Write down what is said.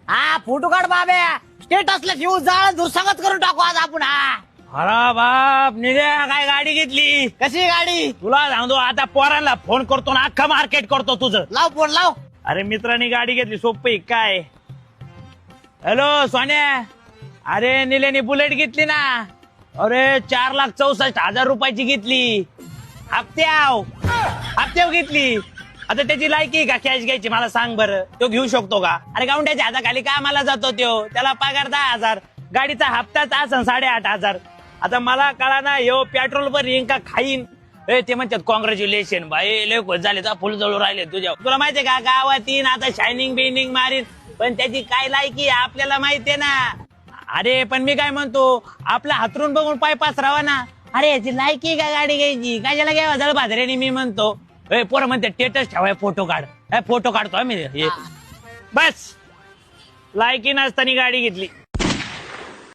हा फोटो काढ बाब्या, स्टेटसला शिव जाळ दुसंगत करून टाकू आज आपण. हा अरे बाप निघ्या काय गाडी घेतली. कशी गाडी? तुला सांगतो आता पोरांना फोन करतो ना अख्खा मार्केट करतो तुझं. लाव फोन लाव. अरे मित्रांनी गाडी घेतली सोपी काय. हॅलो सोन्या, अरे निलेनी बुलेट घेतली ना. अरे 4,64,000 रुपयाची घेतली. हप्त्याव घेतली. आता त्याची लायकी का कॅश घ्यायची मला सांग बरं. तो घेऊ शकतो का? अरे गावंड्याच्या हाताखाली कामाला जातो तो, त्याला पगार 10,000, गाडीचा हप्ताच असन 8,500. आता मला कळा ना यो पेट्रोल पण येईन का खाईन. ते म्हणतात कॉंग्रॅच्युलेशन भाई लय खुश झाले, फुल जळू राहिले तुझ्या. तुला माहितीये का गावात येईन आता शायनिंग बिनिंग मारीन, पण त्याची काय लायकी आपल्याला माहितीये ना. अरे पण मी काय म्हणतो, आपला हातरून बघून पाय पासरावा ना. अरे याची लायकी का गाडी घ्यायची, कशाला घ्यावा जळ भाजऱ्याने. मी म्हणतो पोरं म्हणते स्टेटस ठेवाय फोटो काढ. फोटो काढतो मी. बस लायकी नसताना गाडी घेतली.